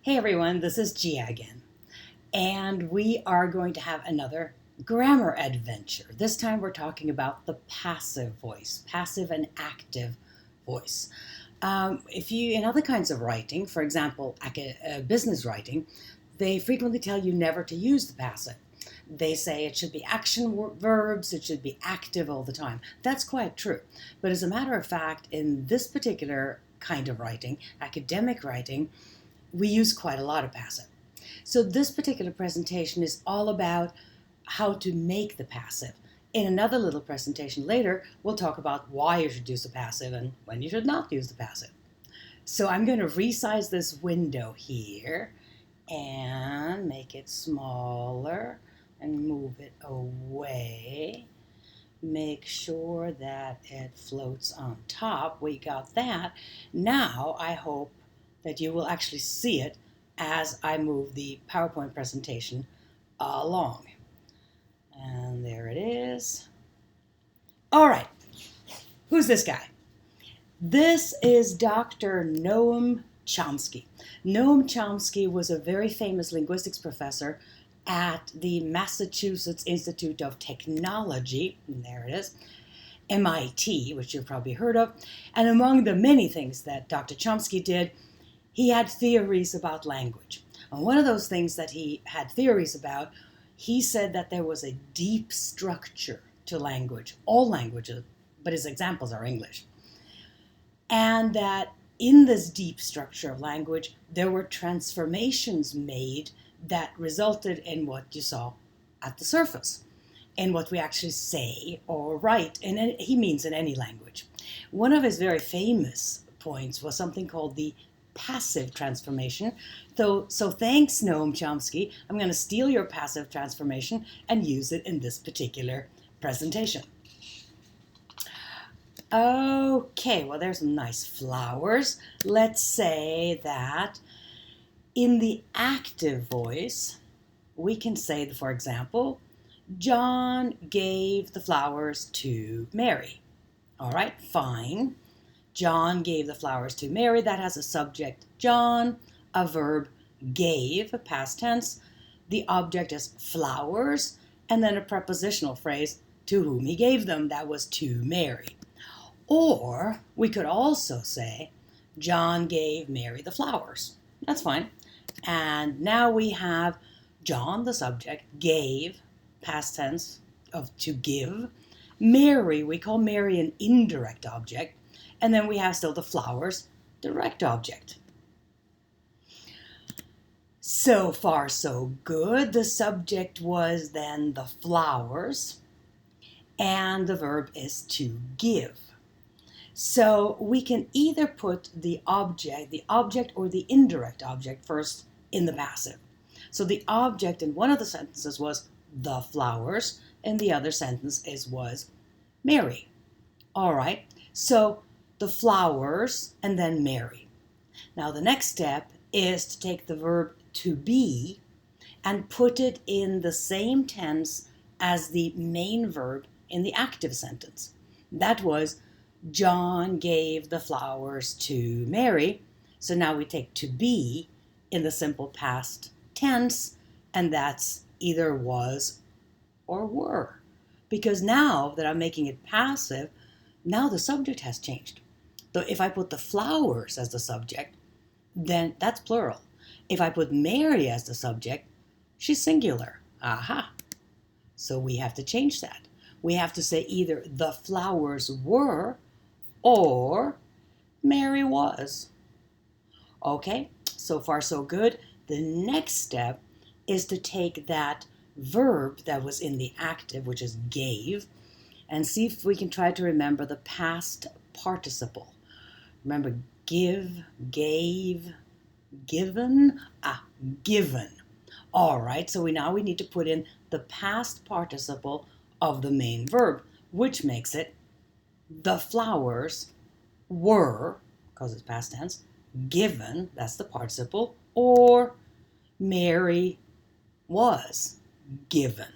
Hey everyone, this is Gia again, and we are going to have another grammar adventure. This time we're talking about the passive voice, passive and active voice. If you, in other kinds of writing, for example, business writing, they frequently tell you never to use the passive. They say it should be verbs, it should be active all the time. That's quite true. But as a matter of fact, in this particular kind of writing, academic writing, we use quite a lot of passive. So this particular presentation is all about how to make the passive. In another little presentation later, we'll talk about why you should use the passive and when you should not use the passive. So I'm going to resize this window here and make it smaller and move it away. Make sure that it floats on top. We got that. Now I hope that you will actually see it as I move the PowerPoint presentation along. And there it is. All right, who's this guy? This is Dr. Noam Chomsky. Noam Chomsky was a very famous linguistics professor at the Massachusetts Institute of Technology, and there it is, MIT, which you've probably heard of. And among the many things that Dr. Chomsky did, he had theories about language. And one of those things that he had theories about, he said that there was a deep structure to language, all languages, but his examples are English. And that in this deep structure of language, there were transformations made that resulted in what you saw at the surface, in what we actually say or write, and he means in any language. One of his very famous points was something called the passive transformation. So thanks, Noam Chomsky. I'm going to steal your passive transformation and use it in this particular presentation. Okay, well, there's some nice flowers. Let's say that in the active voice, we can say, for example, John gave the flowers to Mary. All right, fine. John gave the flowers to Mary. That has a subject, John, a verb, gave, past tense. The object is flowers, and then a prepositional phrase, to whom he gave them. That was to Mary. Or we could also say, John gave Mary the flowers. That's fine. And now we have John, the subject, gave, past tense of to give. Mary, we call Mary an indirect object. And then we have still the flowers, direct object. So far, so good. The subject was then the flowers, and the verb is to give. So we can either put the object or the indirect object first in the passive. So the object in one of the sentences was the flowers, and the other sentence was Mary. All right, so the flowers and then Mary. Now the next step is to take the verb to be and put it in the same tense as the main verb in the active sentence. That was John gave the flowers to Mary. So now we take to be in the simple past tense, and that's either was or were. Because now that I'm making it passive, now the subject has changed. So if I put the flowers as the subject, then that's plural. If I put Mary as the subject, she's singular. Aha. So we have to change that. We have to say either the flowers were or Mary was. Okay, so far so good. The next step is to take that verb that was in the active, which is gave, and see if we can try to remember the past participle. Remember, give, gave, given, given. All right, so now we need to put in the past participle of the main verb, which makes it the flowers were, because it's past tense, given, that's the participle, or Mary was given.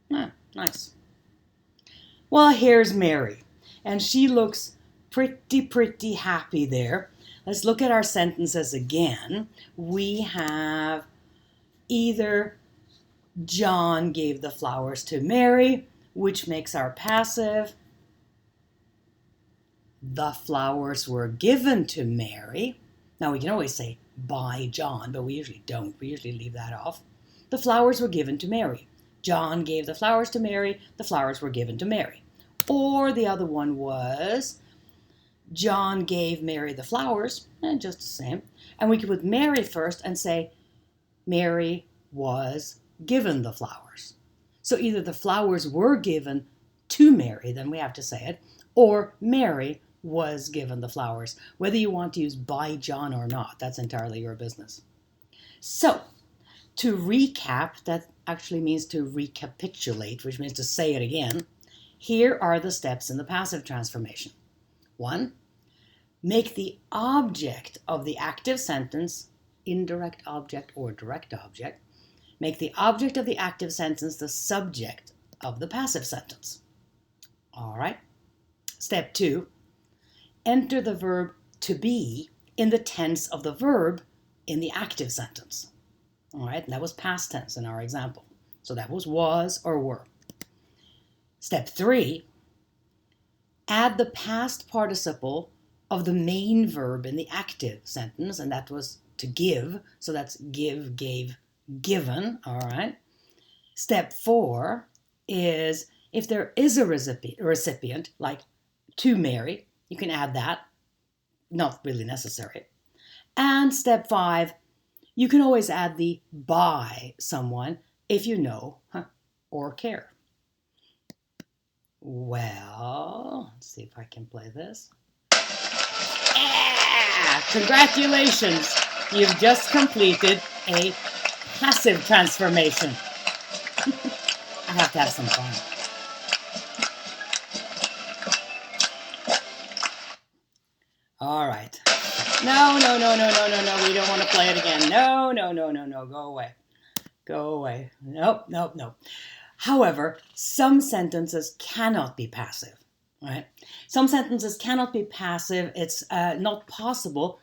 Nice. Well, here's Mary, and she looks pretty happy there. let's look at our sentences again. We have either John gave the flowers to Mary, which makes our passive. The flowers were given to Mary. Now we can always say by John, but we usually don't. We usually leave that off. The flowers were given to Mary. John gave the flowers to Mary. The flowers were given to Mary. Or the other one was John gave Mary the flowers, and just the same. And we could put Mary first and say Mary was given the flowers. So either the flowers were given to Mary, then we have to say it, or Mary was given the flowers. Whether you want to use by John or not, that's entirely your business. So, to recap, that actually means to recapitulate, which means to say it again. Here are the steps in the passive transformation. 1, make the object of the active sentence indirect object or direct object. Make the object of the active sentence the subject of the passive sentence. All right. Step 2, enter the verb to be in the tense of the verb in the active sentence. All right, and that was past tense in our example. So that was or were. Step 3, add the past participle of the main verb in the active sentence, and that was to give. So that's give, gave, given. All right. Step 4 is if there is a recipient, like to Mary, you can add that. Not really necessary. And step 5, you can always add the by someone if you know or care. Well, let's see if I can play this. Congratulations! You've just completed a passive transformation. I have to have some fun. All right. No. We don't want to play it again. No. Go away. Go away. Nope. However, some sentences cannot be passive. Right? Some sentences cannot be passive. It's not possible.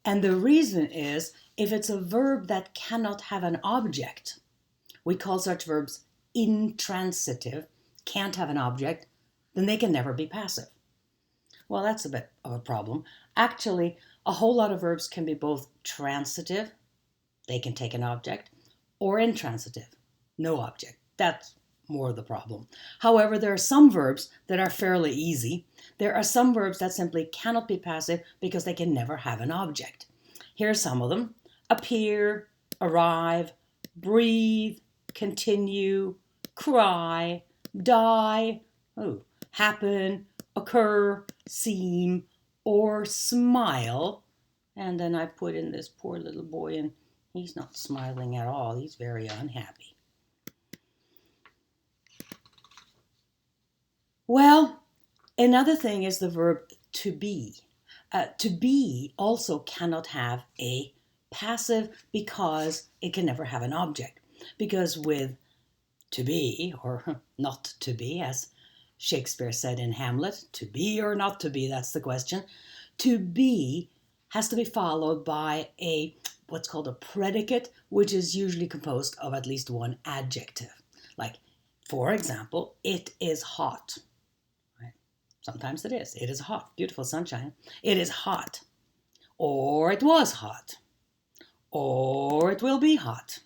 And the reason is if it's a verb that cannot have an object. We call such verbs intransitive, can't have an object, then they can never be passive. Well, that's a bit of a problem. Actually, a whole lot of verbs can be both transitive, they can take an object, or intransitive, no object. That's more the problem. However, there are some verbs that are fairly easy. There are some verbs that simply cannot be passive because they can never have an object. Here are some of them. Appear, arrive, breathe, continue, cry, die, happen, occur, seem, or smile. And then I put in this poor little boy, and he's not smiling at all. He's very unhappy. Well, another thing is the verb to be. To be also cannot have a passive because it can never have an object. Because with to be, or not to be, as Shakespeare said in Hamlet, to be or not to be, that's the question. To be has to be followed by what's called a predicate, which is usually composed of at least one adjective. Like, for example, it is hot. Right? Sometimes it is. It is hot. Beautiful sunshine. It is hot. Or it was hot. Or it will be hot.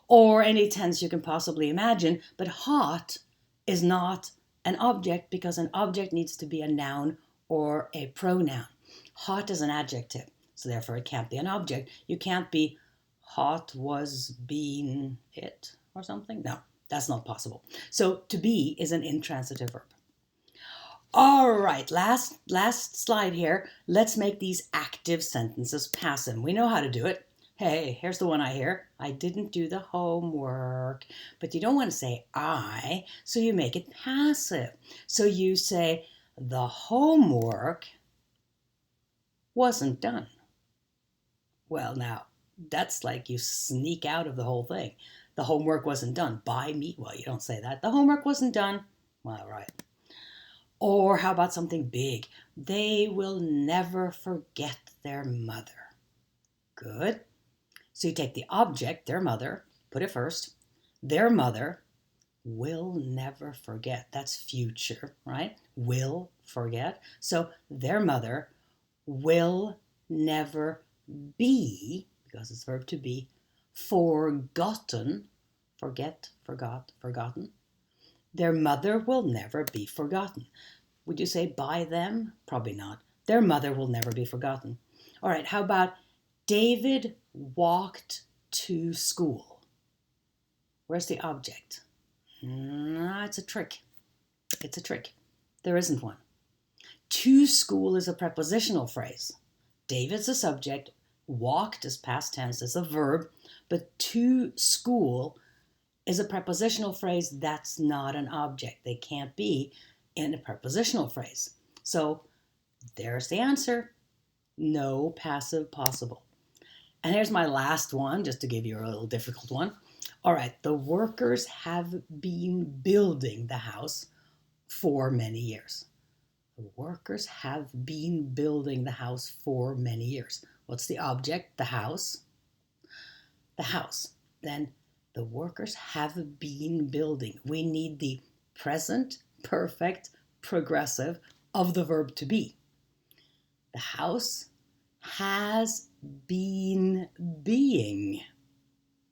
Or any tense you can possibly imagine, but hot is not an object because an object needs to be a noun or a pronoun. Hot is an adjective, so therefore it can't be an object. You can't be hot was being it or something. No, that's not possible. So to be is an intransitive verb. All right, last slide here. Let's make these active sentences passive. We know how to do it. Hey, here's the one I hear. I didn't do the homework. But you don't want to say I, so you make it passive. So you say, the homework wasn't done. Well, now, that's like you sneak out of the whole thing. The homework wasn't done by me. Well, you don't say that. The homework wasn't done. Well, right. Or how about something big? They will never forget their mother. Good. So you take the object, their mother, put it first. Their mother will never forget. That's future, right? Will forget. So their mother will never be, because it's verb to be, forgotten. Forget, forgot, forgotten. Their mother will never be forgotten. Would you say by them? Probably not. Their mother will never be forgotten. All right, how about David walked to school? Where's the object? No, it's a trick. It's a trick. There isn't one. To school is a prepositional phrase. David's a subject. Walked is past tense, is a verb. But to school is a prepositional phrase that's not an object. They can't be in a prepositional phrase. So there's the answer. No passive possible. And here's my last one, just to give you a little difficult one. All right, the workers have been building the house for many years. The workers have been building the house for many years. What's the object? The house. The house. Then the workers have been building. We need the present, perfect, progressive of the verb to be. The house has been being.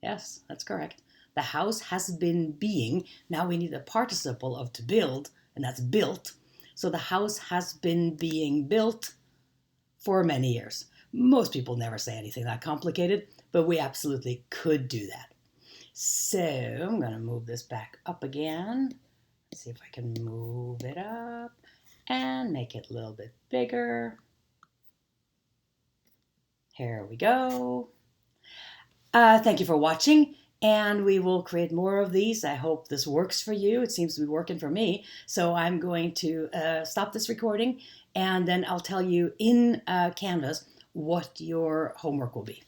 Yes, that's correct. The house has been being. Now we need a participle of to build, and that's built. So the house has been being built for many years. Most people never say anything that complicated, but we absolutely could do that. So I'm going to move this back up again. Let's see if I can move it up and make it a little bit bigger. Here we go. Thank you for watching, and we will create more of these. I hope this works for you. It seems to be working for me. So I'm going to stop this recording, and then I'll tell you in Canvas what your homework will be.